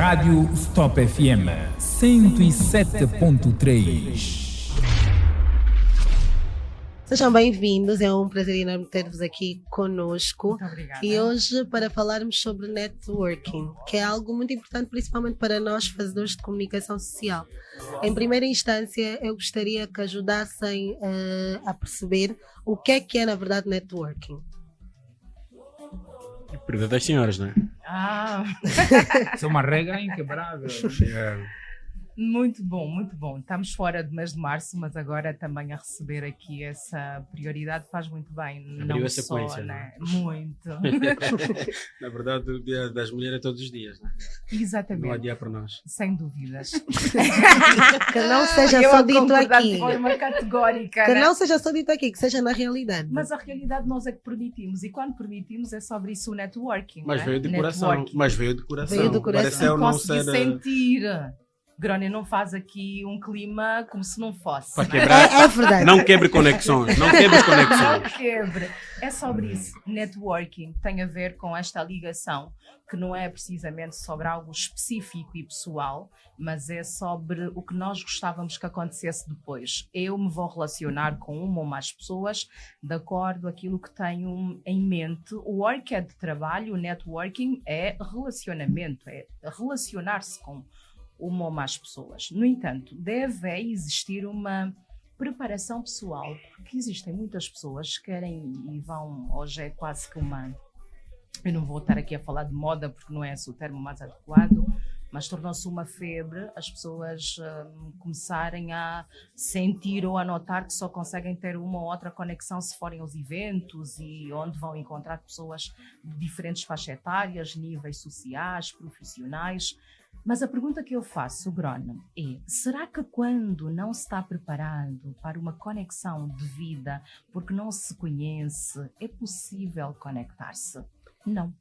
Rádio Stop FM 107.3. Sejam bem-vindos, é um prazer enorme ter-vos aqui conosco. Muito obrigada. E hoje para falarmos sobre networking, que é algo muito importante principalmente para nós fazedores de comunicação social. Em primeira instância, eu gostaria que ajudassem a perceber o que é na verdade networking. Perda das senhoras, não é? Isso é uma regra inquebrável. Muito bom, muito bom. Estamos fora do mês de março, mas agora também a receber aqui essa prioridade faz muito bem. Abriu não a só, sequência, né? Muito. Na verdade, o Dia das Mulheres é todos os dias, não é? Exatamente. Não há dia para nós. Sem dúvidas. Que não seja Eu só a dito concordar aqui. de forma categórica, Que né? não seja só dito aqui, que seja na realidade. Mas a realidade nós é que permitimos, e quando permitimos é sobre isso o networking. Mas né? veio de coração. Networking. Mas veio de coração. Veio do coração. Pareceu não Consegui ser... sentir. Groni não faz aqui um clima como se não fosse. Para né? quebrar. É verdade. Não quebre conexões. Não quebre Não conexões. quebre. É sobre isso. Networking tem a ver com esta ligação, que não é precisamente sobre algo específico e pessoal, mas é sobre o que nós gostávamos que acontecesse depois. Eu me vou relacionar com uma ou mais pessoas de acordo com aquilo que tenho em mente. O work é de trabalho, o networking é relacionamento, é relacionar-se com uma ou mais pessoas. No entanto, deve existir uma preparação pessoal, porque existem muitas pessoas que querem e vão, hoje é quase que uma, eu não vou estar aqui a falar de moda porque não é esse o termo mais adequado, mas tornou-se uma febre as pessoas começarem a sentir ou a notar que só conseguem ter uma ou outra conexão se forem aos eventos e onde vão encontrar pessoas de diferentes faixas etárias, níveis sociais, profissionais. Mas a pergunta que eu faço, Grona, é: será que quando não se está preparado para uma conexão de vida, porque não se conhece, é possível conectar-se? Não.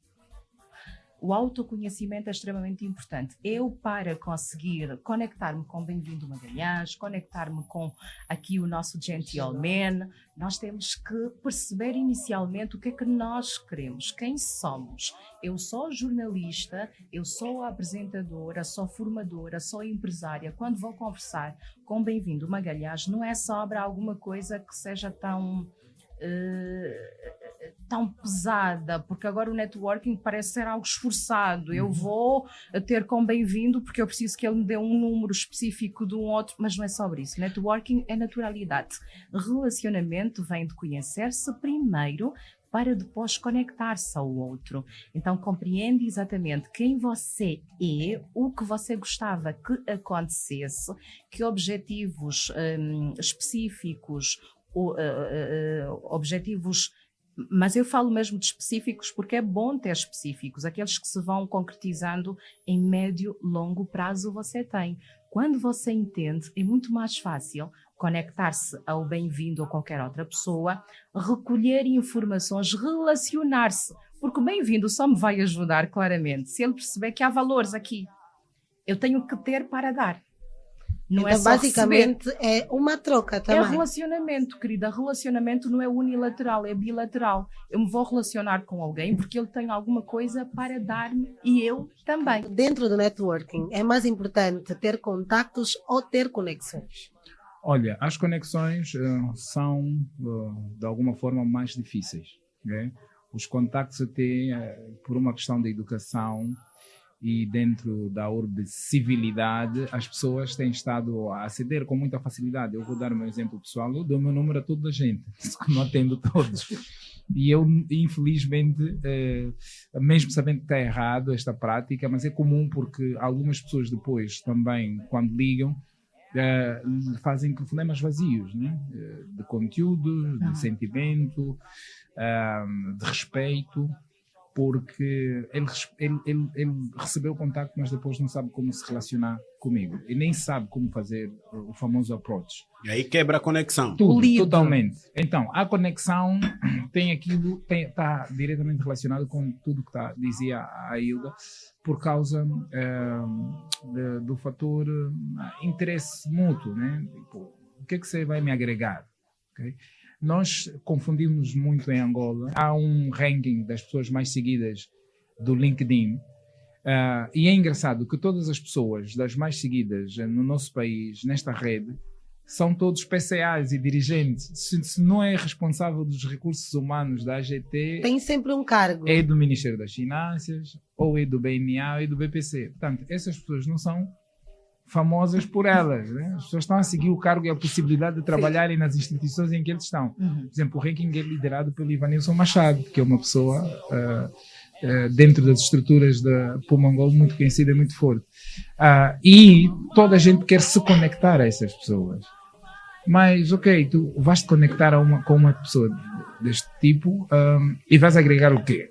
O autoconhecimento é extremamente importante. Eu, para conseguir conectar-me com Bem-vindo Magalhães, conectar-me com aqui o nosso Gentleman, nós temos que perceber inicialmente o que é que nós queremos, quem somos. Eu sou jornalista, eu sou apresentadora, sou formadora, sou empresária. Quando vou conversar com Bem-vindo Magalhães, não é sobre alguma coisa que seja tão pesada, porque agora o networking parece ser algo esforçado. Eu vou ter com Bem-vindo porque eu preciso que ele me dê um número específico de um outro, mas não é sobre isso. Networking é naturalidade. Relacionamento vem de conhecer-se primeiro para depois conectar-se ao outro. Então compreende exatamente quem você é, o que você gostava que acontecesse, que objetivos específicos, objetivos, mas eu falo mesmo de específicos porque é bom ter específicos, aqueles que se vão concretizando em médio, longo prazo você tem. Quando você entende, é muito mais fácil conectar-se ao Bem-vindo ou qualquer outra pessoa, recolher informações, relacionar-se, porque o Bem-vindo só me vai ajudar claramente se ele perceber que há valores aqui. Eu tenho que ter para dar. Não então, é só basicamente, receber. é uma troca também. É relacionamento, querida. Relacionamento não é unilateral, é bilateral. Eu me vou relacionar com alguém porque ele tem alguma coisa para dar-me e eu também. Dentro do networking, é mais importante ter contactos ou ter conexões? Olha, as conexões são, de alguma forma, mais difíceis. Né? Os contactos até, por uma questão de educação e dentro da orbe de civilidade, as pessoas têm estado a aceder com muita facilidade. Eu vou dar um exemplo pessoal. Eu dou meu número a toda a gente, não atendo todos. E eu, infelizmente, mesmo sabendo que está errado esta prática, mas é comum porque algumas pessoas depois também, quando ligam, fazem telefonemas vazios, né? De conteúdo, de sentimento, de respeito, porque ele recebeu o contacto, mas depois não sabe como se relacionar comigo e nem sabe como fazer o famoso approach. E aí quebra a conexão. Tudo, totalmente. Então, a conexão tem aquilo, está diretamente relacionado com tudo que dizia a Hilda, por causa do fator interesse mútuo, né? Tipo, o que é que você vai me agregar? Okay? Nós confundimos muito em Angola. Há um ranking das pessoas mais seguidas do LinkedIn E é engraçado que todas as pessoas das mais seguidas no nosso país, nesta rede, são todos PCAs e dirigentes. Se não é responsável dos recursos humanos da AGT, Tem sempre um cargo. é do Ministério das Finanças, ou é do BNA, ou é do BPC. Portanto, essas pessoas não são famosas por elas, né? As pessoas estão a seguir o cargo e a possibilidade de trabalharem nas instituições em que eles estão. Por exemplo, o ranking é liderado pelo Ivanilson Machado, que é uma pessoa dentro das estruturas da Pumangol muito conhecida e muito forte. E toda a gente quer se conectar a essas pessoas. Mas, ok, tu vais te conectar com uma pessoa deste tipo e vais agregar o quê?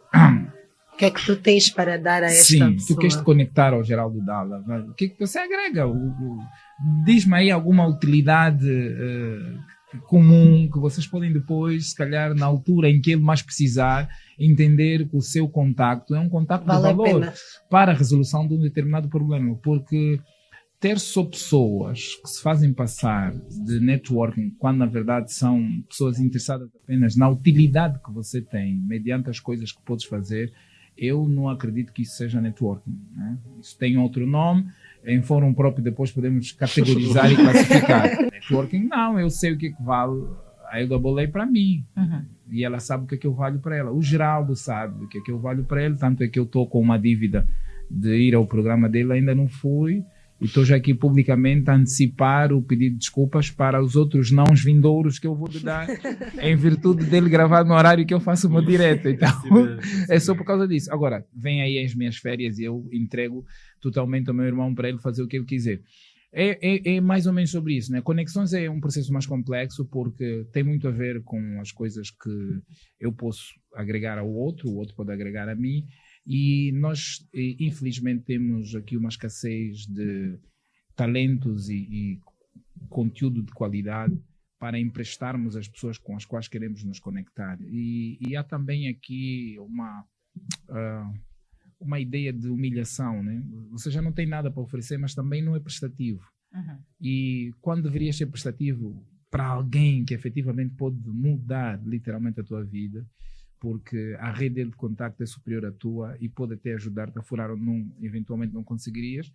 O que é que tu tens para dar a esta Sim, pessoa? tu queres te conectar ao Geraldo Dalla. O que é que você agrega? Diz-me aí alguma utilidade comum que vocês podem depois, se calhar na altura em que ele mais precisar, entender que o seu contacto é um contacto Vale de a valor pena. para a resolução de um determinado problema. Porque ter só pessoas que se fazem passar de networking, quando na verdade são pessoas interessadas apenas na utilidade que você tem, mediante as coisas que podes fazer, eu não acredito que isso seja networking, né? Isso tem outro nome, em fórum próprio depois podemos categorizar e classificar. Networking, não, eu sei o que vale a Elda Bolei para mim. E ela sabe o que é que eu valho para ela. O Geraldo sabe o que é que eu valho para ele, tanto é que eu estou com uma dívida de ir ao programa dele, ainda não fui, e estou já aqui publicamente a antecipar o pedido de desculpas para os outros nãos vindouros que eu vou lhe dar em virtude dele gravar no horário que eu faço uma direto. Então, é só por causa disso. Agora, vem aí as minhas férias e eu entrego totalmente ao meu irmão para ele fazer o que ele quiser. É mais ou menos sobre isso, né? Conexões é um processo mais complexo porque tem muito a ver com as coisas que eu posso agregar ao outro, o outro pode agregar a mim. E nós, infelizmente, temos aqui uma escassez de talentos e conteúdo de qualidade para emprestarmos às pessoas com as quais queremos nos conectar. E há também aqui uma ideia de humilhação, né? Você já não tem nada para oferecer, mas também não é prestativo. E quando deverias ser prestativo para alguém que efetivamente pode mudar literalmente a tua vida, porque a rede de contacto é superior à tua e pode até ajudar-te a furar onde eventualmente não conseguirias,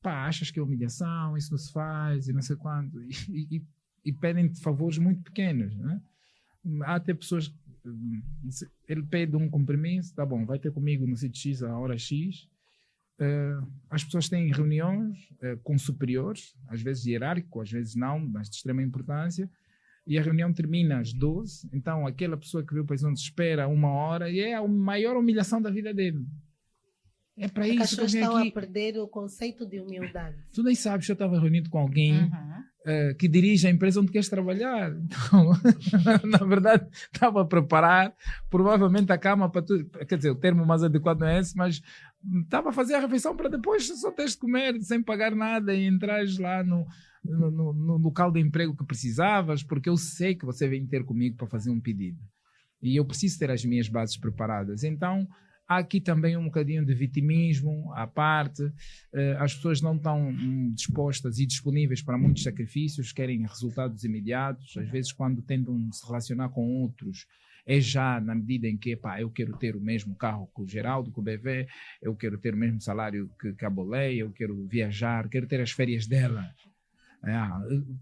achas que é humilhação, isso não se faz e não sei quanto, e pedem-te favores muito pequenos, né? Há até pessoas, ele pede um compromisso, tá bom, vai ter comigo no sítio X a hora X, as pessoas têm reuniões com superiores, às vezes hierárquico, às vezes não, mas de extrema importância, e a reunião termina às 12, então aquela pessoa que veio para onde espera 1 hora e é a maior humilhação da vida dele. É para isso as pessoas que eu estão aqui. a perder o conceito de humildade. Tu nem sabes, eu estava reunido com alguém que dirige a empresa onde queres trabalhar. Então, na verdade, estava a preparar provavelmente a cama para tu. Quer dizer, o termo mais adequado não é esse, mas estava a fazer a refeição para depois só teres de comer sem pagar nada e entrares lá no local de emprego que precisavas, porque eu sei que você vem ter comigo para fazer um pedido. E eu preciso ter as minhas bases preparadas. Então, há aqui também um bocadinho de vitimismo à parte. As pessoas não estão dispostas e disponíveis para muitos sacrifícios, querem resultados imediatos. Às vezes, quando tentam se relacionar com outros, é já na medida em que eu quero ter o mesmo carro que o Geraldo, que o BV, eu quero ter o mesmo salário que a Bolei, eu quero viajar, quero ter as férias dela.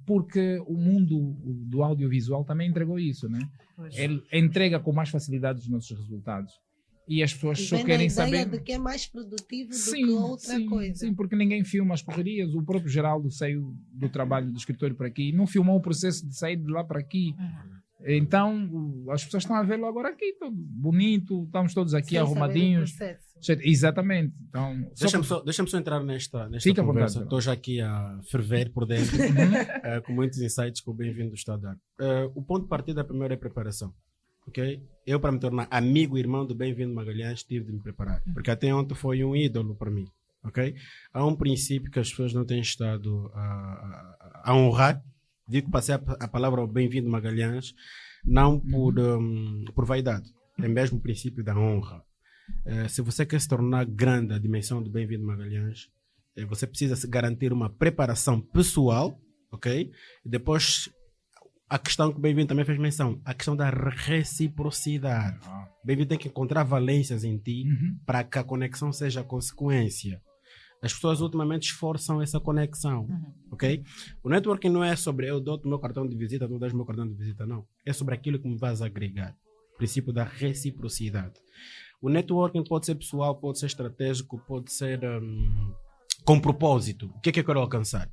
Porque o mundo do audiovisual também entregou isso, né? Ele entrega com mais facilidade os nossos resultados. E as pessoas só querem saber. A ideia de que é mais produtivo do que outra coisa. Sim, porque ninguém filma as correrias. O próprio Geraldo saiu do trabalho do escritório para aqui e não filmou o processo de sair de lá para aqui. Então, as pessoas estão a vê-lo agora aqui, todo bonito, estamos todos aqui arrumadinhos. Exatamente. Então, deixa-me só entrar nesta Vontade, conversa. Estou já aqui a ferver por dentro, com muitos insights que o Bem-vindo está a dar. O ponto de partida primeiro é preparação. Okay? Eu, para me tornar amigo e irmão do Bem-vindo Magalhães, tive de me preparar. Porque até ontem foi um ídolo para mim. Okay? Há um princípio que as pessoas não têm estado a honrar. Digo que passei a palavra ao Bem-vindo Magalhães, não por vaidade. É mesmo o princípio da honra. Se você quer se tornar grande a dimensão do Bem-vindo Magalhães, você precisa se garantir uma preparação pessoal, ok? E depois a questão que o Bem-vindo também fez menção, a questão da reciprocidade. Bem-vindo tem que encontrar valências em ti para que a conexão seja consequência. As pessoas ultimamente esforçam essa conexão, ok? O networking não é sobre eu dou-te o meu cartão de visita, tu dás o meu cartão de visita, não. É sobre aquilo que me vais agregar. O princípio da reciprocidade. O networking pode ser pessoal, pode ser estratégico, pode ser com propósito. O que é que eu quero alcançar?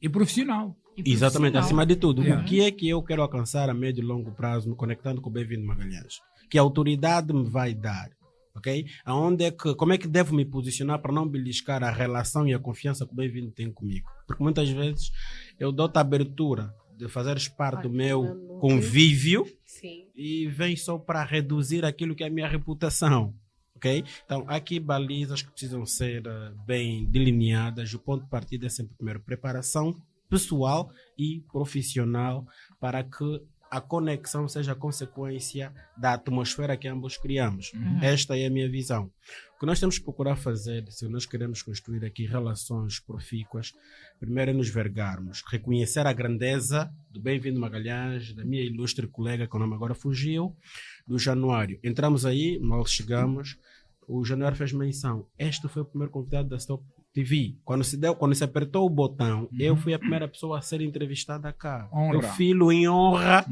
E profissional. Exatamente, acima de tudo. Yeah. O que é que eu quero alcançar a médio e longo prazo, me conectando com o Bem-vindo Magalhães? Que a autoridade me vai dar, ok? Como é que devo me posicionar para não beliscar a relação e a confiança que o Bem-vindo tem comigo? Porque muitas vezes eu dou-te a abertura de fazeres parte do meu convívio e vem só para reduzir aquilo que é a minha reputação. Okay? Então, há aqui balizas que precisam ser bem delineadas. O ponto de partida é sempre, primeiro, preparação pessoal e profissional para que a conexão seja consequência da atmosfera que ambos criamos. Esta é a minha visão. O que nós temos que procurar fazer, se nós queremos construir aqui relações profícuas, primeiro é nos vergarmos, reconhecer a grandeza do Bem-vindo Magalhães, da minha ilustre colega, que o nome agora fugiu, do Januário. Entramos aí, mal chegamos, o Januário fez menção. Este foi o primeiro convidado da Stop TV. Quando se apertou o botão, eu fui a primeira pessoa a ser entrevistada cá. Honra. Eu filo em honra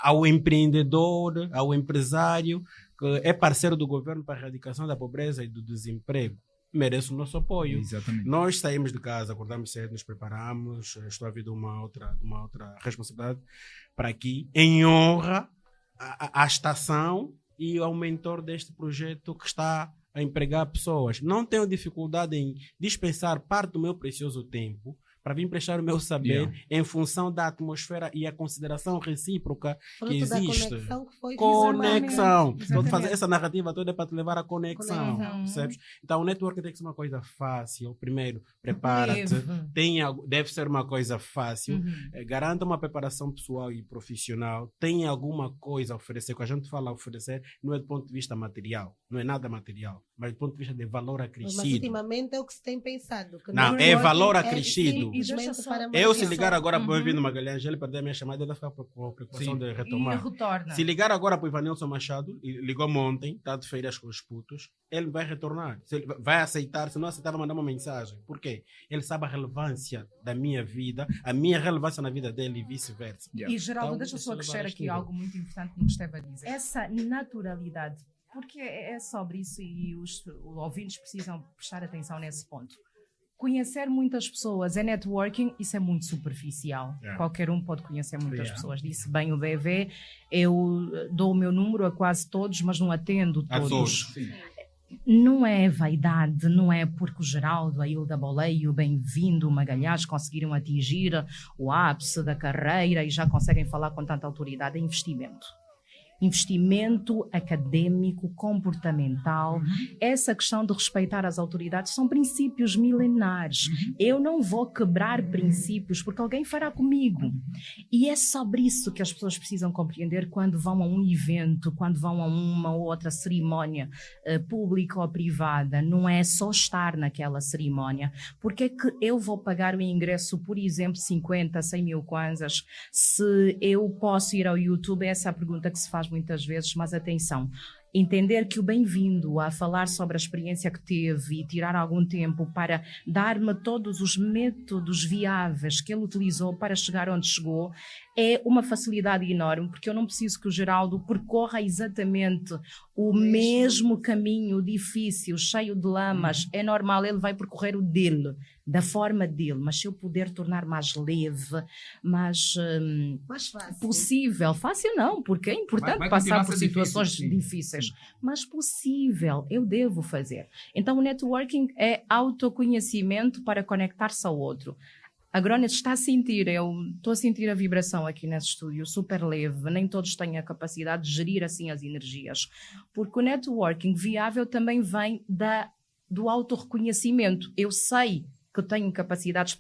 ao empreendedor, ao empresário, que é parceiro do governo para a erradicação da pobreza e do desemprego. Merece o nosso apoio. Exatamente. Nós saímos de casa, acordamos cedo, nos preparamos, estou a vir de uma outra responsabilidade para aqui, em honra à estação e ao mentor deste projeto que está a empregar pessoas. Não tenho dificuldade em dispensar parte do meu precioso tempo para vir prestar o meu saber em função da atmosfera e a consideração recíproca Fruto que existe. Da conexão que foi Conexão. Exatamente. Então, fazer essa narrativa toda é para te levar à conexão. Conexão. Percebes? Então, o network tem que ser uma coisa fácil. Primeiro, prepara-te. Deve ser uma coisa fácil. Garanta uma preparação pessoal e profissional. Tenha alguma coisa a oferecer. Quando a gente fala oferecer, não é do ponto de vista material. Não é nada material. Mas do ponto de vista de valor acrescido. Mas ultimamente é o que se tem pensado. Que Não, no é networking valor é acrescido. simplesmente para Eu, se marketing. ligar agora para o Bem-vindo Magalhães, ele perder a minha chamada, ele vai ficar com a preocupação de E retomar. retorna. Se ligar agora para o Ivanilson Machado, ligou-me ontem, está de férias com os putos, ele vai retornar. Se ele vai aceitar, se não aceitar, vai mandar uma mensagem. Por quê? Ele sabe a relevância da minha vida, a minha relevância na vida dele e vice-versa. E, Geraldo, Então, deixa eu isso só levar acrescer a aqui estudo. algo muito importante que me esteve a dizer. Essa naturalidade, porque é sobre isso e os ouvintes precisam prestar atenção nesse ponto. Conhecer muitas pessoas é networking, isso é muito superficial. Qualquer um pode conhecer muitas pessoas. Disse bem o BV, eu dou o meu número a quase todos, mas não atendo todos. Não é vaidade, não é porque o Geraldo, a Hilda Boleio, o Bem-vindo, o Magalhães conseguiram atingir o ápice da carreira e já conseguem falar com tanta autoridade. É investimento. Investimento acadêmico, comportamental, essa questão de respeitar as autoridades são princípios milenares. Eu não vou quebrar princípios porque alguém fará comigo. E é sobre isso que as pessoas precisam compreender quando vão a um evento, quando vão a uma ou outra cerimónia pública ou privada. Não é só estar naquela cerimónia. Porque é que eu vou pagar o ingresso, por exemplo, 50, 100 mil kwanzas, se eu posso ir ao YouTube? Essa é a pergunta que se faz muitas vezes, mas atenção, entender que o Bem-vindo a falar sobre a experiência que teve e tirar algum tempo para dar-me todos os métodos viáveis que ele utilizou para chegar onde chegou é uma facilidade enorme, porque eu não preciso que o Geraldo percorra exatamente o mesmo caminho difícil, cheio de lamas. É normal, ele vai percorrer o dele, da forma dele, mas se eu puder tornar mais leve, mais fácil. possível, fácil não, porque é importante Vai passar continuar a por ser situações difícil, difíceis, mas possível, eu devo fazer. Então o networking é autoconhecimento para conectar-se ao outro. Agora está a sentir, eu estou a sentir a vibração aqui nesse estúdio, super leve, nem todos têm a capacidade de gerir assim as energias, porque o networking viável também vem do autorreconhecimento. Eu sei que tenho capacidades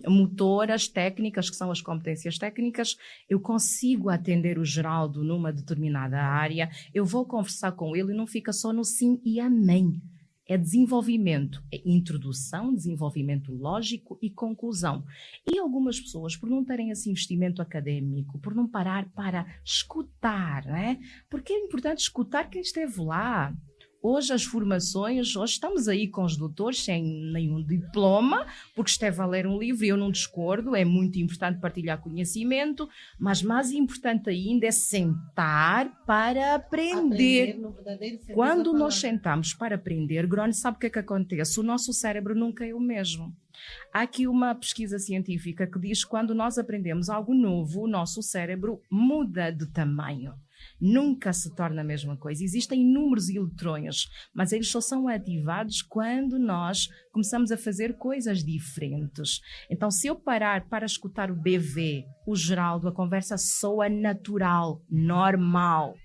motoras, técnicas, que são as competências técnicas, eu consigo atender o Geraldo numa determinada área, eu vou conversar com ele e não fica só no sim e amém. É desenvolvimento, é introdução, desenvolvimento lógico e conclusão. E algumas pessoas, por não terem esse investimento académico, por não parar para escutar, né? Porque é importante escutar quem esteve lá. Hoje as formações, hoje estamos aí com os doutores sem nenhum diploma, porque esteve a ler um livro e eu não discordo, é muito importante partilhar conhecimento, mas mais importante ainda é sentar para aprender. Quando nós sentamos para aprender, Grone, sabe o que é que acontece? O nosso cérebro nunca é o mesmo. Há aqui uma pesquisa científica que diz que quando nós aprendemos algo novo, o nosso cérebro muda de tamanho. Nunca se torna a mesma coisa. Existem inúmeros eletrões, mas eles só são ativados quando nós começamos a fazer coisas diferentes. Então, se eu parar para escutar o BV, o Geraldo, a conversa soa natural, normal.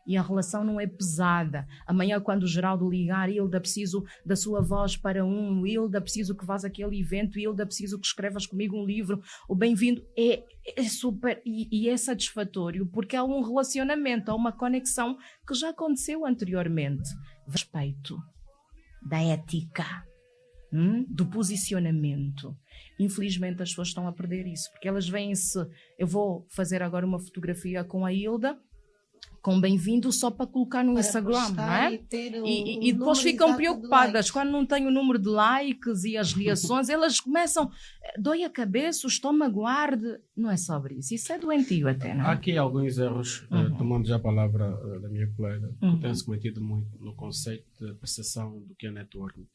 E a relação não é pesada. Amanhã, quando o Geraldo ligar, Hilda, preciso da sua voz para Hilda, preciso que vás àquele evento, Hilda, preciso que escrevas comigo um livro, o bem-vindo é super e é satisfatório, porque há um relacionamento, há uma conexão que já aconteceu anteriormente. Respeito da ética, do posicionamento. Infelizmente as pessoas estão a perder isso, porque elas veem-se, eu vou fazer agora uma fotografia com a Hilda, com bem-vindo só para colocar no Instagram, não é? E depois ficam preocupadas quando não tem o número de likes e as reações, elas começam, dói a cabeça, o estômago arde. Não é sobre isso, isso é doentio até, não é? Há aqui alguns erros, tomando já a palavra da minha colega, que tem-se cometido muito no conceito de percepção do que é networking.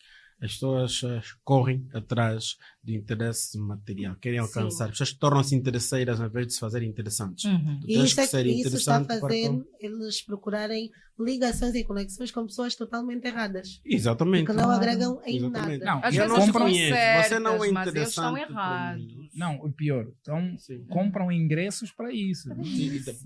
As pessoas correm atrás de interesse material, querem alcançar. As pessoas tornam-se interesseiras ao invés de se fazerem interessantes. E isso está a fazer eles procurarem ligações e conexões com pessoas totalmente erradas. Exatamente. Que não agregam em nada. Não, às eu vezes compram, você não é mas eles estão interessante errados. não, o pior, então compram ingressos para isso.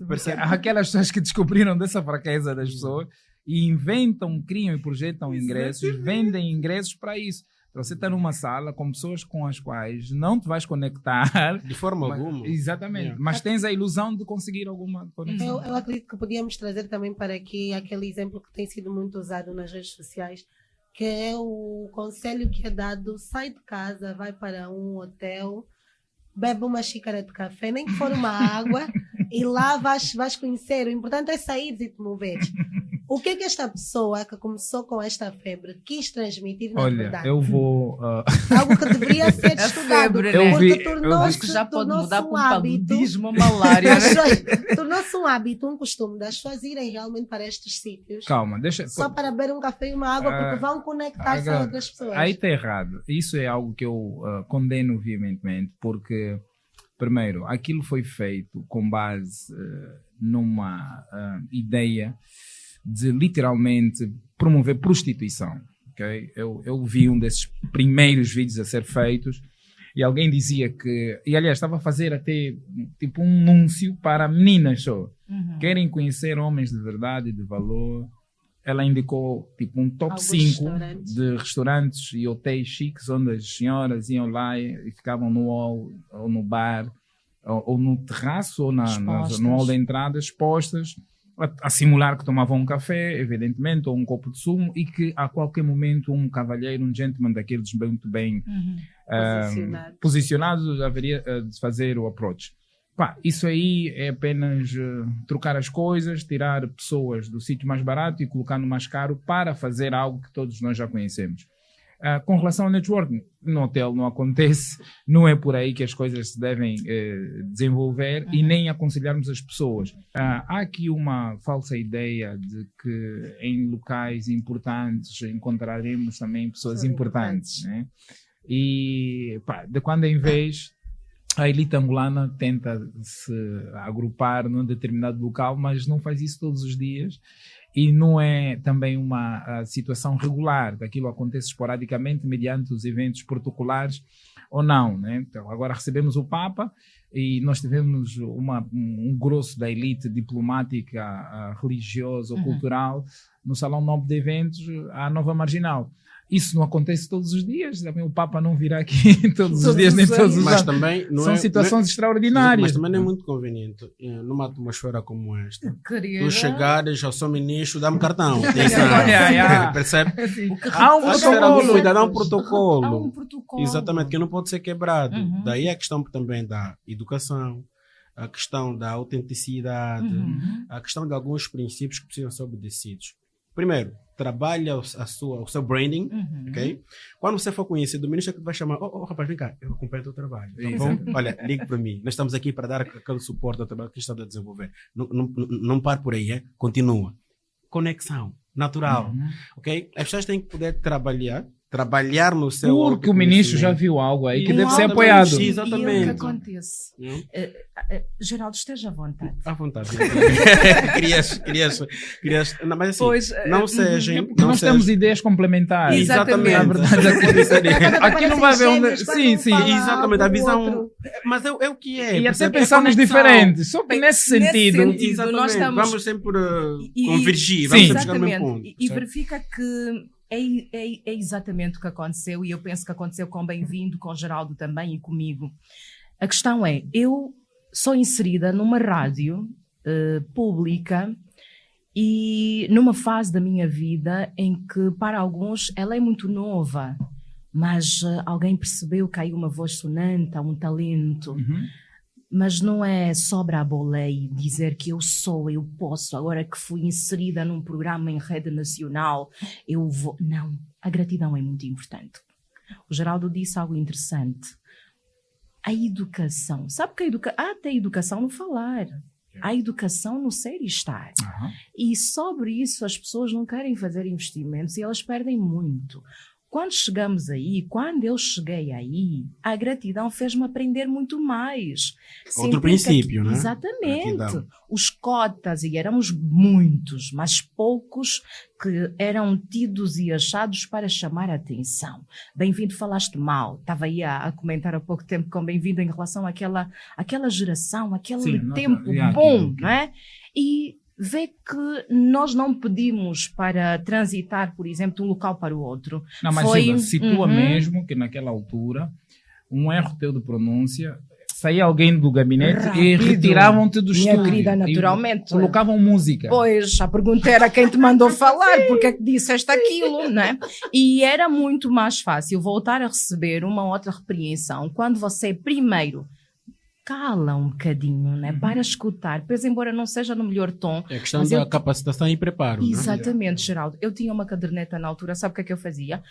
Percebe? Há aquelas pessoas que descobriram dessa fraqueza das pessoas e inventam, criam e projetam ingressos, vendem ingressos para isso. Então, você está numa sala com pessoas com as quais não te vais conectar. De forma alguma. Exatamente. Mas tens a ilusão de conseguir alguma conexão. Eu acredito que podíamos trazer também para aqui aquele exemplo que tem sido muito usado nas redes sociais, que é o conselho que é dado: sai de casa, vai para um hotel, bebe uma xícara de café, nem que for uma água, e lá vais conhecer. O importante é sair e te moveres. O que é que esta pessoa que começou com esta febre quis transmitir na verdade? Eu vou... Algo que deveria ser estudado. Febre, porque acho que já pode mudar para um hábito, paludismo, malária. tornou-se um hábito, um costume das pessoas irem realmente para estes sítios. Calma, deixa... Só para beber um café e uma água, porque vão conectar-se a outras pessoas. Aí está errado. Isso é algo que eu condeno veementemente, porque... Primeiro, aquilo foi feito com base numa ideia de literalmente promover prostituição. Okay? Eu vi um desses primeiros vídeos a ser feitos e alguém dizia que... E aliás, estava a fazer até tipo um anúncio para meninas só. Querem conhecer homens de verdade e de valor. Ela indicou tipo um top 5 de restaurantes e hotéis chiques onde as senhoras iam lá e ficavam no hall ou no bar ou no terraço ou no hall da entrada, expostas a simular que tomavam um café, evidentemente, ou um copo de sumo, e que a qualquer momento um cavalheiro, um gentleman daqueles muito bem posicionados haveria de fazer o approach. Isso aí é apenas trocar as coisas, tirar pessoas do sítio mais barato e colocar no mais caro para fazer algo que todos nós já conhecemos. Com relação ao networking, no hotel não acontece, não é por aí que as coisas se devem desenvolver e nem aconselharmos as pessoas. Há aqui uma falsa ideia de que em locais importantes encontraremos também pessoas importantes, né? E de quando em vez a elite angolana tenta se agrupar num determinado local, mas não faz isso todos os dias. E não é também uma situação regular, aquilo acontece esporadicamente mediante os eventos protocolares ou não, né? Então, agora recebemos o Papa e nós tivemos um grosso da elite diplomática, religiosa ou cultural no Salão Nobre de Eventos, à Nova Marginal. Isso não acontece todos os dias, também o Papa não virá aqui todos os dias, nem todos os Mas anos. também não São situações extraordinárias. Mas também não é muito conveniente, numa atmosfera como esta, Querida. tu chegares ao seu ministro, dá-me cartão. Atenção. Yeah. Percebe? Há um Há que ter algum protocolo. cuidado, há um Há protocolo. um protocolo. Exatamente, que não pode ser quebrado. Uhum. Daí a questão também da educação, a questão da autenticidade, Uhum. a questão de alguns princípios que precisam ser obedecidos. Primeiro, trabalha o seu branding, Uhum. ok? Quando você for conhecido, o ministro é que vai chamar, rapaz, vem cá, eu acompanho o teu trabalho. Tá bom? Olha, ligue para mim. Nós estamos aqui para dar aquele suporte ao trabalho que está a desenvolver. Não pare por aí, continua. Conexão, natural, ok? As pessoas têm que poder trabalhar no seu... Porque o ministro já viu algo aí que deve ser Exatamente, apoiado. sim. E Exatamente. o que acontece? Hum? Geraldo, esteja à vontade. À vontade. querias, não, mas assim, Pois, não sejam... É porque nós temos ideias complementares. Exatamente. Na verdade, aqui não vai haver onde... Sim, sim. Exatamente, a visão... Mas é o que é. E até percebe? pensamos conexão. diferentes. Só que nesse sentido... sentido, Exatamente. nós estamos- Vamos sempre E- convergir, Sim. vamos sempre chegar no mesmo Exatamente. ponto. E certo? verifica que é exatamente o que aconteceu, e eu penso que aconteceu com Bem-vindo, com Geraldo também e comigo. A questão é, eu sou inserida numa rádio pública e numa fase da minha vida em que, para alguns, ela é muito nova, mas alguém percebeu que há aí uma voz sonante, há um talento. Uhum. Mas não é sobra a boleia dizer que eu posso, agora que fui inserida num programa em rede nacional, eu vou. Não, a gratidão é muito importante. O Geraldo disse algo interessante. A educação. Sabe que há até educação no falar. Há educação no ser e estar. Aham. E sobre isso as pessoas não querem fazer investimentos e elas perdem muito. Quando eu cheguei aí, a gratidão fez-me aprender muito mais. Outro Sentir princípio, né? Exatamente. Gratidão. Os cotas, e éramos muitos, mas poucos que eram tidos e achados para chamar a atenção. Bem-vindo, falaste mal. Estava aí a comentar há pouco tempo com Bem-vindo em relação àquela geração, aquele Sim, tempo yeah, bom, aquilo. não é? E vê que nós não pedimos para transitar, por exemplo, de um local para o outro. Não, mas Foi- Gilda, situa Uhum. mesmo que naquela altura, um erro teu de pronúncia, saía alguém do gabinete e Rápido. retiravam-te do Minha estúdio. querida, E naturalmente. colocavam música. Pois, a pergunta era quem te mandou falar, porque é que disseste aquilo, não é? E era muito mais fácil voltar a receber uma outra repreensão quando você primeiro cala um bocadinho, né? Para escutar, pois embora não seja no melhor tom. É a questão Mas da eu- capacitação e preparo. né? Exatamente, Geraldo. Eu tinha uma caderneta na altura, sabe o que é que eu fazia?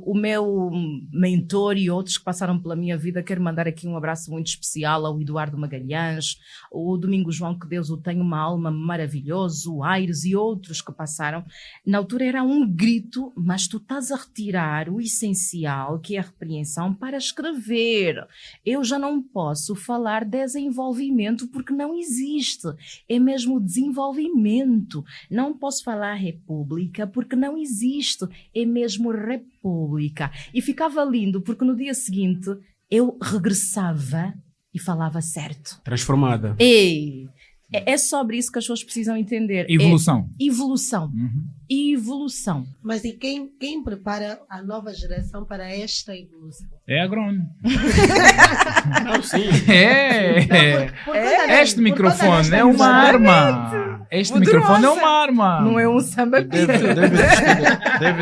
O meu mentor e outros que passaram pela minha vida, quero mandar aqui um abraço muito especial ao Eduardo Magalhães, o Domingos João, que Deus o tenha, uma alma maravilhosa, o Aires e outros que passaram. Na altura era um grito, mas tu estás a retirar o essencial, que é a repreensão, para escrever. Eu já não posso falar desenvolvimento porque não existe. É mesmo desenvolvimento. Não posso falar república porque não existe. É mesmo república. E ficava lindo porque no dia seguinte eu regressava e falava certo. Transformada. Ei, é sobre isso que as pessoas precisam entender. Evolução. É evolução. Uhum. Evolução. Mas e quem prepara a nova geração para esta evolução? É agrônomo. Não, sim. Este microfone é uma arma. Este Poderosa. microfone é uma arma. Não é um samba Deve pito.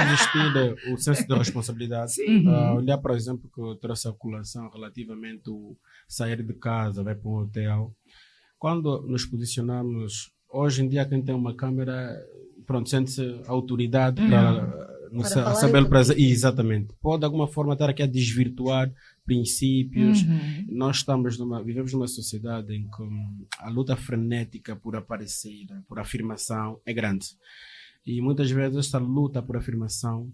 existir o senso de responsabilidade. Sim. Olhar, por exemplo, que eu trouxe a colação relativamente ao sair de casa, vai para um hotel. Quando nos posicionamos, hoje em dia quem tem uma câmera, pronto, sente-se autoridade para falar saber em o prazer. Exatamente. Pode de alguma forma estar aqui a desvirtuar princípios. Nós vivemos numa sociedade em que a luta frenética por aparecer, por afirmação é grande. E muitas vezes esta luta por afirmação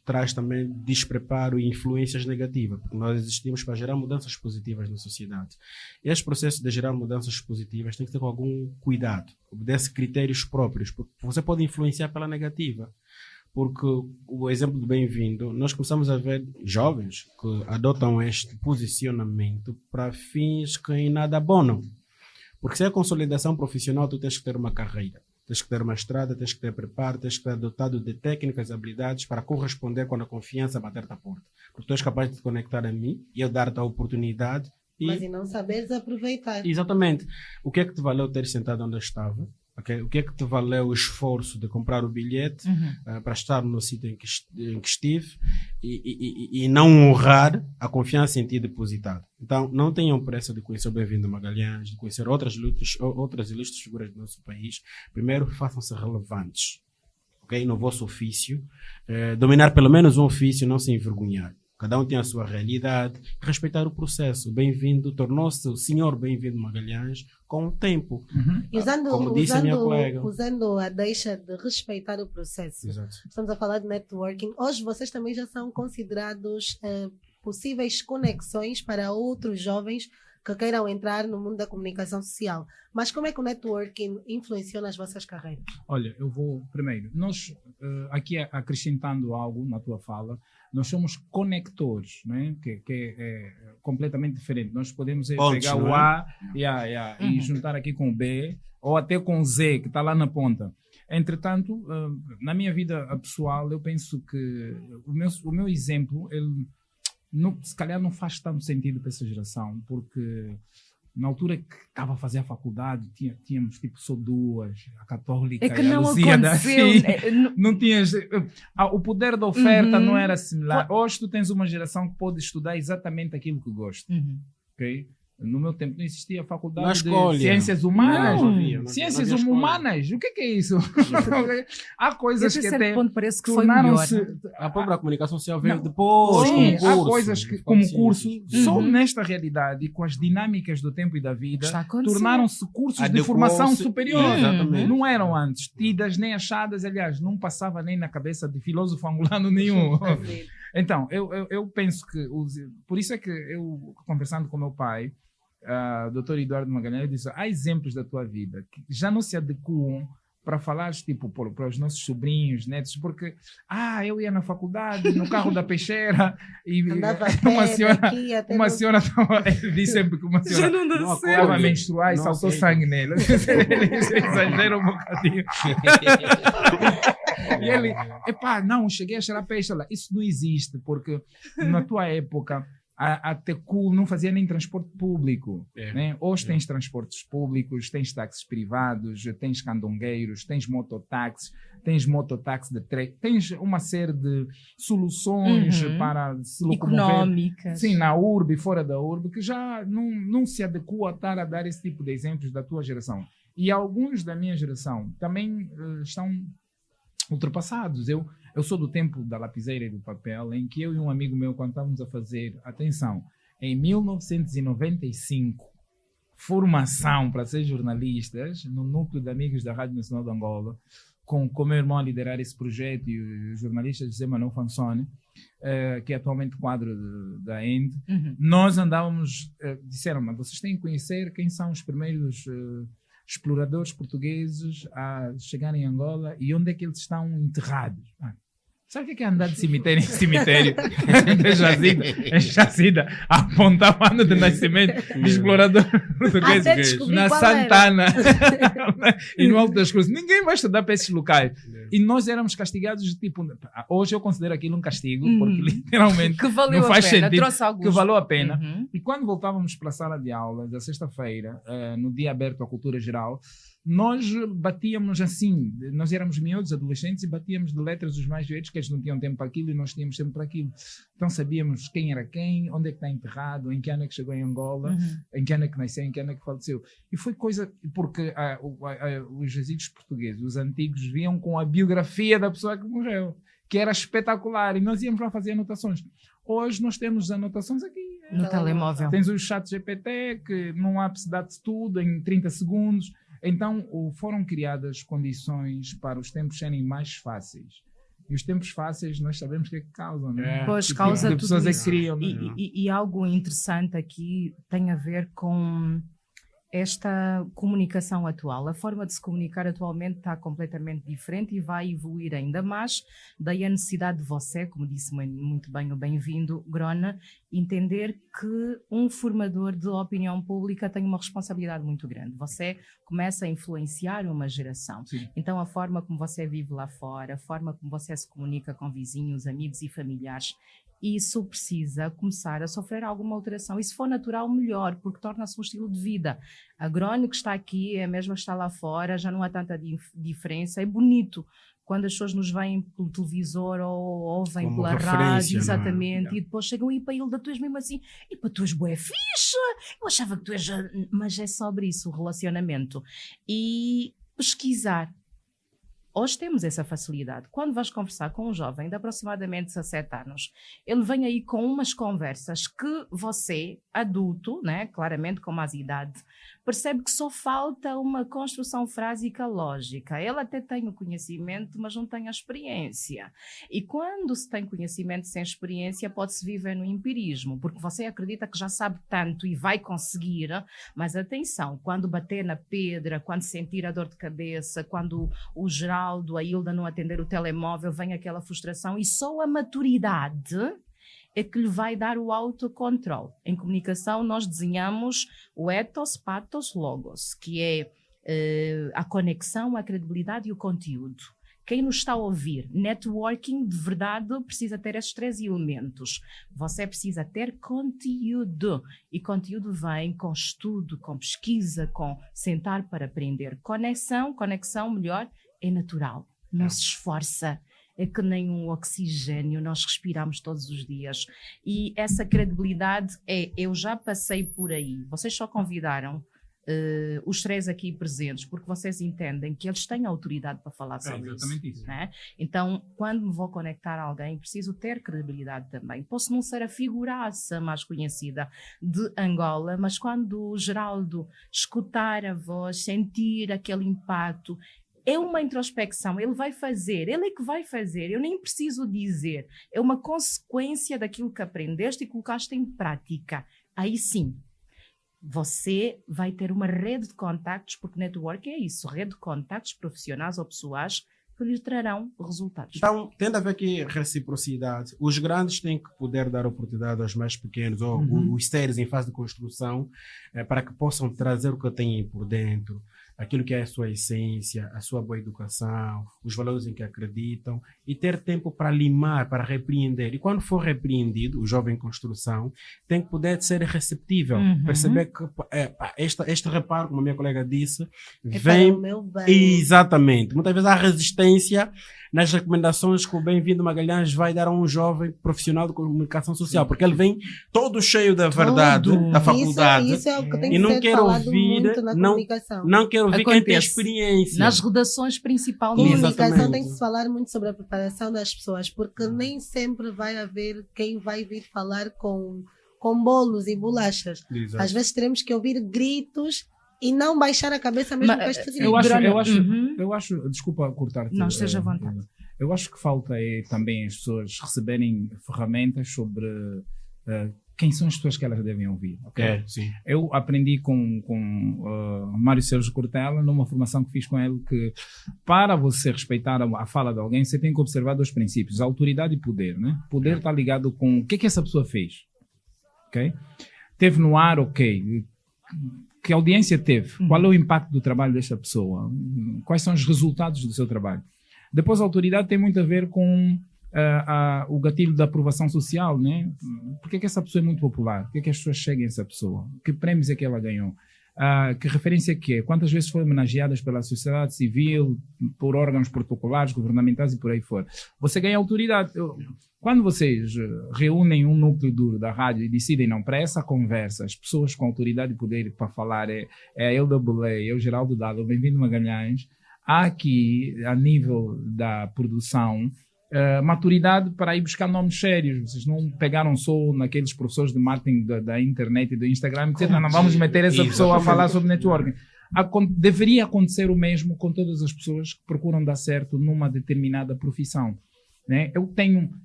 traz também despreparo e influências negativas, porque nós existimos para gerar mudanças positivas na sociedade. Este processo de gerar mudanças positivas tem que ter com algum cuidado, obedece critérios próprios, porque você pode influenciar pela negativa. Porque o exemplo do Bem-vindo, nós começamos a ver jovens que adotam este posicionamento para fins que em nada abonam. Porque se é consolidação profissional, tu tens que ter uma carreira. tens que ter uma estrada, tens que ter preparo, tens que estar dotado de técnicas e habilidades para corresponder quando a confiança bater à porta. Porque tu és capaz de te conectar a mim e eu dar-te a oportunidade. Mas e não saberes aproveitar. Exatamente. O que é que te valeu ter sentado onde eu estava? Okay? O que é que te valeu o esforço de comprar o bilhete para estar no sítio em que estive e não honrar a confiança em ti depositada? Então, não tenham pressa de conhecer o Bem-vindo Magalhães, de conhecer outras ilustres figuras do nosso país. Primeiro, façam-se relevantes, okay? No vosso ofício. Dominar pelo menos um ofício, não se envergonhar. Cada um tem a sua realidade, respeitar o processo. Bem-vindo, tornou-se o senhor Bem-vindo Magalhães com o tempo. E como disse a minha colega. Usando a deixa de respeitar o processo. Exato. Estamos a falar de networking. Hoje vocês também já são considerados possíveis conexões para outros jovens que queiram entrar no mundo da comunicação social. Mas como é que o networking influenciou nas vossas carreiras? Olha, eu vou primeiro. Nós, aqui acrescentando algo na tua fala, nós somos conectores, né? que é completamente diferente. Nós podemos Pontos, pegar o A e juntar aqui com o B, ou até com o Z, que está lá na ponta. Entretanto, na minha vida pessoal, eu penso que o meu exemplo, ele se calhar não faz tanto sentido para essa geração, porque na altura que estava a fazer a faculdade, tínhamos tipo só duas, a Católica é que e a não Lusíada. aconteceu. Não tinhas... o poder da oferta não era similar. Hoje tu tens uma geração que pode estudar exatamente aquilo que gosta. Okay? No meu tempo não existia a faculdade de ciências humanas. Ciências humanas, o que é isso? Há coisas que até ponto parece que foi melhor. A própria comunicação social veio depois, sim, como curso. Há coisas que, como curso, só nesta realidade e com as dinâmicas do tempo e da vida, tornaram-se cursos de formação superior. Não eram antes tidas nem achadas, aliás, não passava nem na cabeça de filósofo angolano nenhum. Então, eu penso que, por isso é que eu, conversando com meu pai, Dr. Eduardo Magalhães, disse: há exemplos da tua vida que já não se adequam para falares tipo para os nossos sobrinhos, netos, porque eu ia na faculdade no carro da peixeira e uma senhora disse sempre que uma senhora estava a menstruar e saltou sangue nela. Ele exagera um bocadinho. E ele, não, cheguei a cheirar peixe lá. Isso não existe, porque na tua época a Tecul não fazia nem transporte público. Né? Hoje tens transportes públicos, tens táxis privados, tens candongueiros, tens mototáxis de trem, tens uma série de soluções para se locomover. Económicas. Sim, na urbe e fora da urbe, que já não se adequa a estar a dar esse tipo de exemplos da tua geração. E alguns da minha geração também estão ultrapassados. Eu sou do tempo da lapiseira e do papel, em que eu e um amigo meu, quando estávamos a fazer, atenção, em 1995, formação para ser jornalistas, no núcleo de amigos da Rádio Nacional de Angola, com o meu irmão a liderar esse projeto e o jornalista José Manuel Fansone, que é atualmente quadro da END, nós andávamos, disseram, mas vocês têm que conhecer quem são os primeiros exploradores portugueses a chegar em Angola e onde é que eles estão enterrados. Sabe o que é andar de cemitério em cemitério? A Jazida apontava o ano de nascimento de explorador português na Santana e no Alto das Cruzes. Ninguém vai estudar para esses locais. E nós éramos castigados de tipo... Hoje eu considero aquilo um castigo, porque literalmente que valeu não faz pena, sentido, que valeu a pena. E quando voltávamos para a sala de aula, da sexta-feira, no dia aberto à cultura geral, nós batíamos assim, nós éramos miúdos, adolescentes, e batíamos de letras os mais velhos, que eles não tinham tempo para aquilo e nós tínhamos tempo para aquilo. Então sabíamos quem era quem, onde é que está enterrado, em que ano é que chegou em Angola, em que ano é que nasceu, em que ano é que faleceu. E foi coisa, porque os jazidos portugueses, os antigos, viam com a biografia da pessoa que morreu, que era espetacular, e nós íamos lá fazer anotações. Hoje nós temos anotações aqui. No telemóvel. Tens o chat GPT, que num app se dá-te tudo em 30 segundos. Então, foram criadas condições para os tempos serem mais fáceis. E os tempos fáceis, nós sabemos o que é que causam, não é? Pois, causa tudo pessoas isso. É que criam. E algo interessante aqui tem a ver com esta comunicação atual. A forma de se comunicar atualmente está completamente diferente e vai evoluir ainda mais. Daí a necessidade de você, como disse muito bem o bem-vindo, Grona, entender que um formador de opinião pública tem uma responsabilidade muito grande. Você começa a influenciar uma geração. Sim. Então, a forma como você vive lá fora, a forma como você se comunica com vizinhos, amigos e familiares, isso precisa começar a sofrer alguma alteração. E se for natural, melhor, porque torna-se um estilo de vida. A Grone que está aqui é a mesma que está lá fora, já não há tanta diferença. É bonito quando as pessoas nos veem pelo televisor ou ouvem Como pela referência, rádio, não é? exatamente, e depois chegam e para Hilda, tu és mesmo assim, e para tu és bué fixe, eu achava que tu és... Mas é sobre isso, o relacionamento. E pesquisar. Hoje temos essa facilidade. Quando vais conversar com um jovem de aproximadamente 17 anos, ele vem aí com umas conversas que você, adulto, né, claramente com mais idade, percebe que só falta uma construção frásica lógica. Ele até tem o conhecimento, mas não tem a experiência. E quando se tem conhecimento sem experiência, pode-se viver no empirismo, porque você acredita que já sabe tanto e vai conseguir, mas atenção, quando bater na pedra, quando sentir a dor de cabeça, quando o Geraldo, a Hilda não atender o telemóvel, vem aquela frustração e só a maturidade é que lhe vai dar o autocontrole. Em comunicação, nós desenhamos o ethos, pathos, logos, que é a conexão, a credibilidade e o conteúdo. Quem nos está a ouvir, networking de verdade precisa ter esses 3 elementos. Você precisa ter conteúdo. E conteúdo vem com estudo, com pesquisa, com sentar para aprender. Conexão melhor, é natural. Não se esforça. É que nem um oxigênio, nós respiramos todos os dias. E essa credibilidade eu já passei por aí. Vocês só convidaram os 3 aqui presentes porque vocês entendem que eles têm autoridade para falar sobre exatamente isso. Né? Então, quando me vou conectar a alguém, preciso ter credibilidade também. Posso não ser a figuraça mais conhecida de Angola, mas quando o Geraldo escutar a voz, sentir aquele impacto, é uma introspecção, ele é que vai fazer, eu nem preciso dizer, é uma consequência daquilo que aprendeste e colocaste em prática. Aí sim, você vai ter uma rede de contactos, porque network é isso, rede de contactos profissionais ou pessoais que lhe trarão resultados. Então, tendo a ver aqui reciprocidade, os grandes têm que poder dar oportunidade aos mais pequenos ou os sérios em fase de construção para que possam trazer o que têm por dentro, aquilo que é a sua essência, a sua boa educação, os valores em que acreditam e ter tempo para limar, para repreender. E quando for repreendido, o jovem em construção tem que poder ser receptível, perceber que este reparo, como a minha colega disse, vem... para o meu bem. Exatamente. Muitas vezes há resistência nas recomendações que o Bem-vindo Magalhães vai dar a um jovem profissional de comunicação social, porque ele vem todo cheio da verdade, da faculdade, Isso é o que tem e que não ser quer falado ouvir, muito na comunicação. não quer ouvir quem tem Acontece. experiência. Nas redações principalmente. Comunicação Exatamente. tem que se falar muito sobre a preparação das pessoas, porque nem sempre vai haver quem vai vir falar com bolos e bolachas. Exato. Às vezes teremos que ouvir gritos e não baixar a cabeça mesmo Mas, com estes Eu gritos. acho, desculpa cortar-te. Não, esteja à vontade. Eu acho que falta também as pessoas receberem ferramentas sobre quem são as pessoas que elas devem ouvir. Okay? Sim. Eu aprendi com Mário Sérgio Cortella, numa formação que fiz com ele, que para você respeitar a fala de alguém, você tem que observar 2 princípios, autoridade e poder. Né? Poder está ligado com o que essa pessoa fez. Okay? Teve no ar, ok. Que audiência teve? Qual é o impacto do trabalho desta pessoa? Quais são os resultados do seu trabalho? Depois, a autoridade tem muito a ver com o gatilho da aprovação social, né? Por que essa pessoa é muito popular? Por que as pessoas seguem essa pessoa? Que prémios é que ela ganhou? Que referência que é? Quantas vezes foram homenageadas pela sociedade civil, por órgãos protocolares, governamentais e por aí fora? Você ganha autoridade. Quando vocês reúnem um núcleo duro da rádio e decidem, não, para essa conversa, as pessoas com autoridade e poder para falar é a Hilda Boulay, é o Geraldo Dado, o Bem-vindo Magalhães, há aqui, a nível da produção, maturidade para ir buscar nomes sérios. Vocês não pegaram só naqueles professores de marketing da internet e do Instagram e disseram, não vamos meter essa pessoa a falar sobre networking. Deveria acontecer o mesmo com todas as pessoas que procuram dar certo numa determinada profissão. Né?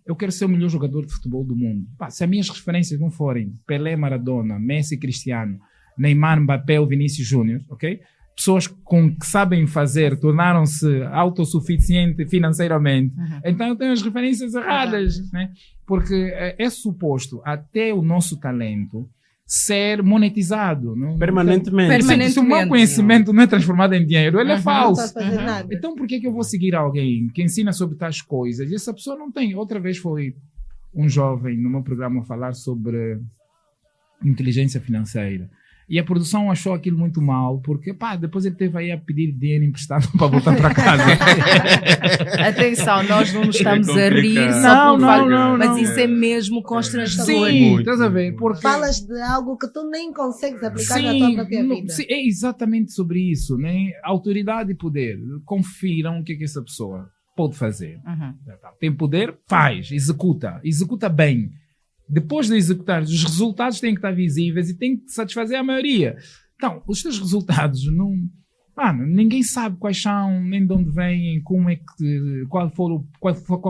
Eu quero ser o melhor jogador de futebol do mundo. Se as minhas referências não forem Pelé, Maradona, Messi, Cristiano, Neymar, Mbappé ou Vinícius Júnior, ok? Pessoas que sabem fazer, tornaram-se autossuficientes financeiramente. Então eu tenho as referências erradas, né? Porque é suposto até o nosso talento ser monetizado. Não? Permanentemente. Se o meu conhecimento não é transformado em dinheiro, ele é falso. Não está a fazer nada. Então por que eu vou seguir alguém que ensina sobre tais coisas e essa pessoa não tem? Outra vez foi um jovem no meu programa falar sobre inteligência financeira. E a produção achou aquilo muito mal, porque depois ele teve aí a pedir dinheiro emprestado para voltar para casa. Atenção, nós não nos estamos a rir Não, só por não, mas não. isso é mesmo constrangedor. Sim, estás a ver? Porque Falas de algo que tu nem consegues aplicar na tua própria vida. Sim, é exatamente sobre isso, né? Autoridade e poder. Confiram o que é que essa pessoa pode fazer. Tem poder, faz, executa bem. Depois de executar, os resultados têm que estar visíveis e têm que satisfazer a maioria. Então, os teus resultados não... ninguém sabe quais são, nem de onde vêm, como é que, qual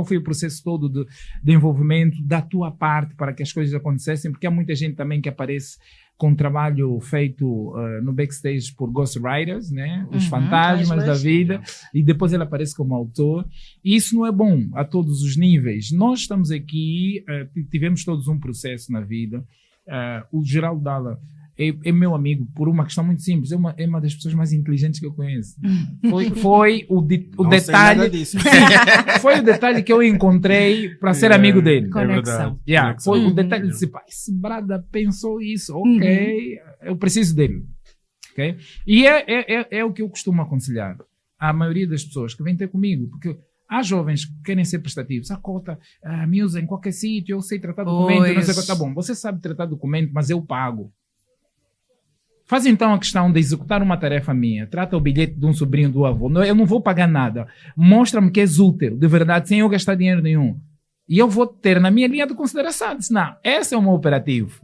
foi o processo todo de envolvimento da tua parte para que as coisas acontecessem, porque há muita gente também que aparece com trabalho feito no backstage por ghostwriters, né? Os fantasmas da vida, e depois ele aparece como autor. E isso não é bom a todos os níveis. Nós estamos aqui, tivemos todos um processo na vida. O Geraldo Dalla é meu amigo por uma questão muito simples. É uma das pessoas mais inteligentes que eu conheço. Foi o detalhe. Foi o detalhe que eu encontrei para ser amigo dele. Conexão. Foi o detalhe de dizer, esse brada pensou isso, ok, eu preciso dele. Okay? E é o que eu costumo aconselhar à maioria das pessoas que vêm ter comigo, porque há jovens que querem ser prestativos. A cota, me usa em qualquer sítio, eu sei tratar documento, não sei o que. Tá bom, você sabe tratar documento, mas eu pago. Faz então a questão de executar uma tarefa minha. Trata o bilhete de um sobrinho do avô. Eu não vou pagar nada. Mostra-me que és útil, de verdade, sem eu gastar dinheiro nenhum. E eu vou ter na minha linha de consideração. Diz, não, esse é o meu operativo.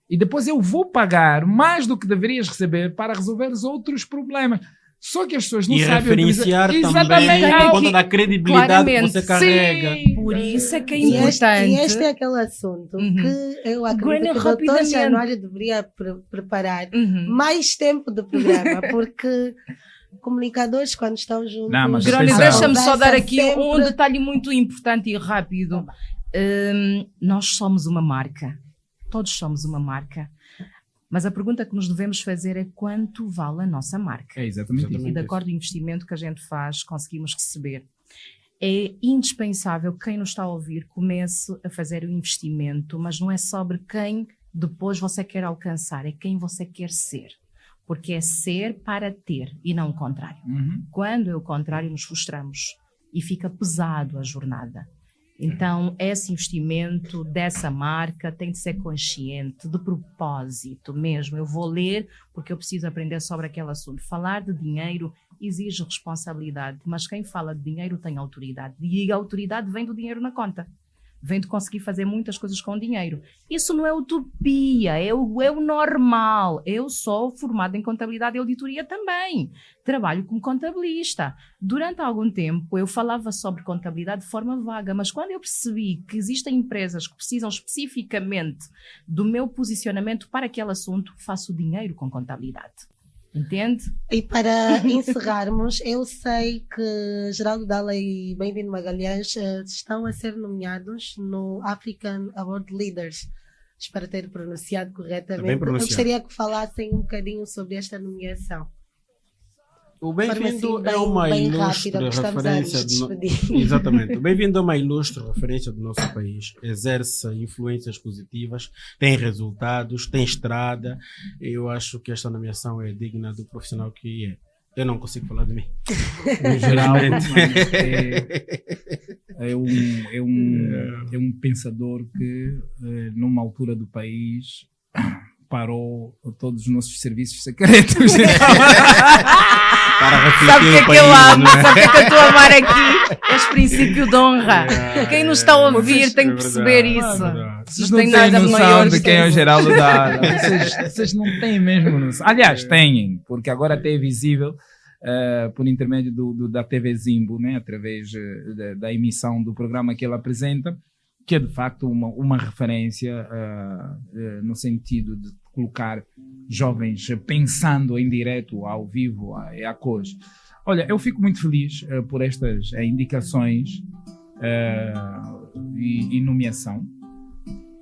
E depois eu vou pagar mais do que deverias receber para resolver os outros problemas. Só que as pessoas não sabem referenciar exatamente também por conta da credibilidade claramente, que você carrega. Sim. Por isso é que é E importante. este é aquele assunto que eu acredito que o Dr. rapidamente. Januário deveria preparar mais tempo do programa, porque comunicadores, quando estão juntos... Não, mas Groni, atenção. deixa-me só dar aqui Sempre- um detalhe muito importante e rápido. Nós somos uma marca. Todos somos uma marca. Mas a pergunta que nos devemos fazer é quanto vale a nossa marca? É exatamente isso. E de acordo com o investimento que a gente faz, conseguimos receber. É indispensável que quem nos está a ouvir comece a fazer o investimento, mas não é sobre quem depois você quer alcançar, é quem você quer ser. Porque é ser para ter e não o contrário. Quando é o contrário, nos frustramos e fica pesado a jornada. Então, esse investimento dessa marca tem de ser consciente, de propósito mesmo. Eu vou ler porque eu preciso aprender sobre aquele assunto. Falar de dinheiro exige responsabilidade, mas quem fala de dinheiro tem autoridade. E a autoridade vem do dinheiro na conta. Vem de conseguir fazer muitas coisas com dinheiro. Isso não é utopia, é o normal. Eu sou formada em contabilidade e auditoria também. Trabalho como contabilista. Durante algum tempo eu falava sobre contabilidade de forma vaga, mas quando eu percebi que existem empresas que precisam especificamente do meu posicionamento para aquele assunto, faço dinheiro com contabilidade. Entende? E para encerrarmos, eu sei que Geraldo Dalla e Bem-vindo Magalhães estão a ser nomeados no African Award Leaders. Espero ter pronunciado corretamente. Bem pronunciado. Eu gostaria que falassem um bocadinho sobre esta nomeação. O Bem-vindo Forma assim, é uma bem ilustre rápida, porque estamos a referência nos do despedir. Exatamente. O Bem-vindo é uma ilustre referência do nosso país. Exerce influências positivas, tem resultados, tem estrada. Eu acho que esta nomeação é digna do profissional que é. Eu não consigo falar de mim. O Geraldo é um pensador que, numa altura do país, parou todos os nossos serviços secretos. Para refletir Sabe o que é o que eu país, amo? não é? Sabe o que é que eu estou a amar aqui? Este princípio de honra. Quem nos está a ouvir tem que perceber isso. Vocês Não não tem têm nada noção maior de que quem é o isso. Geraldo Dalla. Vocês não têm mesmo noção. Aliás, têm, porque agora até é visível por intermédio da TV Zimbo, né, através da emissão do programa que ele apresenta, que é de facto uma referência no sentido de colocar jovens pensando em direto, ao vivo, a cores. Olha, eu fico muito feliz por estas indicações e nomeação,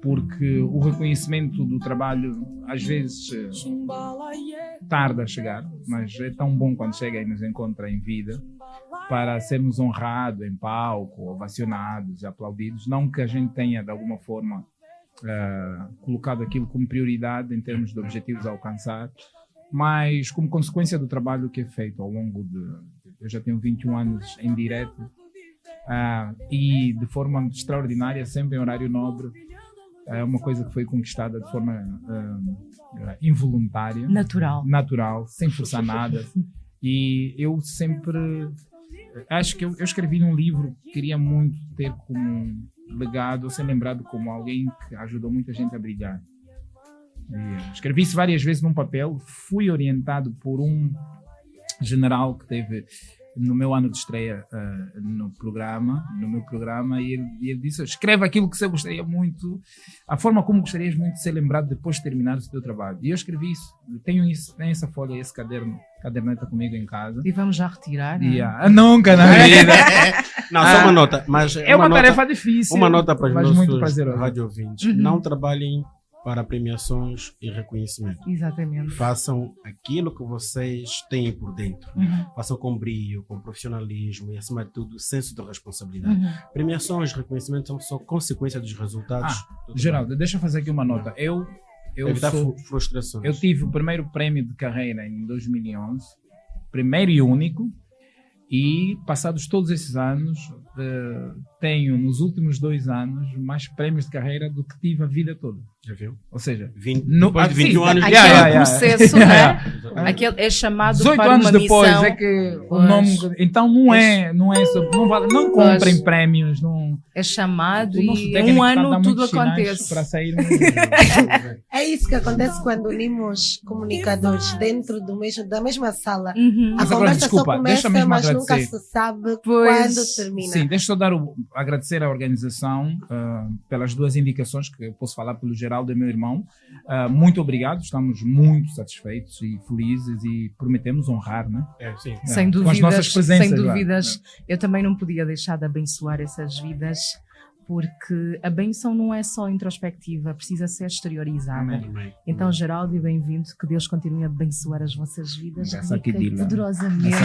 porque o reconhecimento do trabalho às vezes tarda a chegar, mas é tão bom quando chega e nos encontra em vida, para sermos honrados em palco, ovacionados, aplaudidos. Não que a gente tenha de alguma forma colocado aquilo como prioridade em termos de objetivos a alcançar, mas como consequência do trabalho que é feito ao longo eu já tenho 21 anos em direto, e de forma extraordinária, sempre em horário nobre. É uma coisa que foi conquistada de forma involuntária, natural, sem forçar nada. E eu sempre acho que eu escrevi num livro que queria muito ter como legado, ser lembrado como alguém que ajudou muita gente a brilhar. E escrevi isso várias vezes num papel, fui orientado por um general que teve no meu ano de estreia no meu programa, e ele disse: escreve aquilo que você gostaria muito, a forma como gostarias muito de ser lembrado depois de terminar o teu trabalho. E eu escrevi isso, tenho essa folha, esse caderneta comigo em casa. E vamos já retirar? Nunca na vida. Não, só uma nota. Mas é uma tarefa difícil. Uma nota para os nossos rádio ouvintes. Não trabalhem para premiações e reconhecimento. Exatamente. Façam aquilo que vocês têm por dentro. Façam com brio, com profissionalismo e, acima de tudo, senso de responsabilidade. Premiações e reconhecimentos são só consequência dos resultados. Geraldo, deixa eu fazer aqui uma nota. Eu frustrações. Eu tive o primeiro prémio de carreira em 2011, primeiro e único, e passados todos esses anos, tenho nos últimos 2 anos mais prémios de carreira do que tive a vida toda. Já viu? Ou seja, depois de 21 anos. Aquele processo, né? Aquele é chamado 18 para anos uma depois missão. É que o nome, então não comprem prémios, não é chamado e um ano tudo acontece. Para sair É isso que acontece quando unimos comunicadores dentro da mesma sala. A Mas agora, conversa desculpa, só começa, deixa-me mas agradecer. nunca se sabe quando termina. Sim, deixa eu agradecer à organização pelas 2 indicações, que eu posso falar pelo Geraldo e meu irmão. Muito obrigado, estamos muito satisfeitos e felizes e prometemos honrar, né? Sim. Sem dúvidas, com as nossas presenças. Sem dúvidas. Eu também não podia deixar de abençoar essas vidas, porque a bênção não é só introspectiva, precisa ser exteriorizada. Amém. Então, Geraldo, e bem-vindo, que Deus continue a abençoar as vossas vidas poderosamente.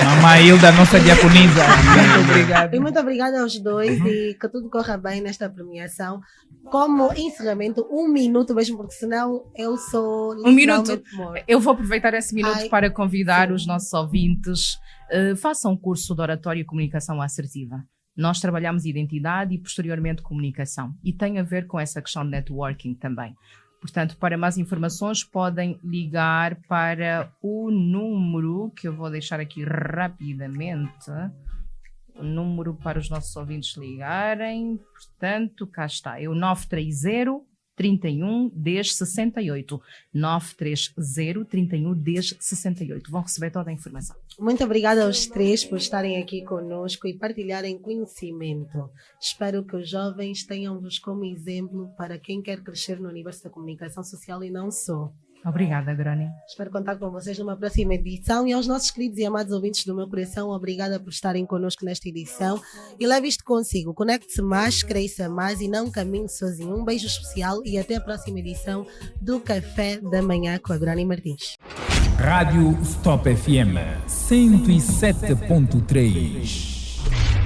Mamãe Hilda, nossa diaconisa. Muito obrigado. E muito obrigada aos dois e que tudo corra bem nesta premiação. Como encerramento, 1 minuto mesmo, porque senão eu sou literalmente morta. Eu vou aproveitar esse minuto para convidar os nossos ouvintes. Façam um curso de oratória e comunicação assertiva. Nós trabalhamos identidade e posteriormente comunicação, e tem a ver com essa questão de networking também. Portanto, para mais informações podem ligar para o número que eu vou deixar aqui rapidamente. O número para os nossos ouvintes ligarem, portanto, cá está, é o 930 31 10 68. 930 31 10 68. Vão receber toda a informação. Muito obrigada aos 3 por estarem aqui conosco e partilharem conhecimento. Espero que os jovens tenham-vos como exemplo para quem quer crescer no universo da comunicação social e não só. Obrigada, Grani. Espero contar com vocês numa próxima edição. E aos nossos queridos e amados ouvintes do meu coração, obrigada por estarem connosco nesta edição. E leve isto consigo. Conecte-se mais, cresça mais e não caminhe sozinho. Um beijo especial e até a próxima edição do Café da Manhã com a Grani Martins. Rádio Stop FM 107.3.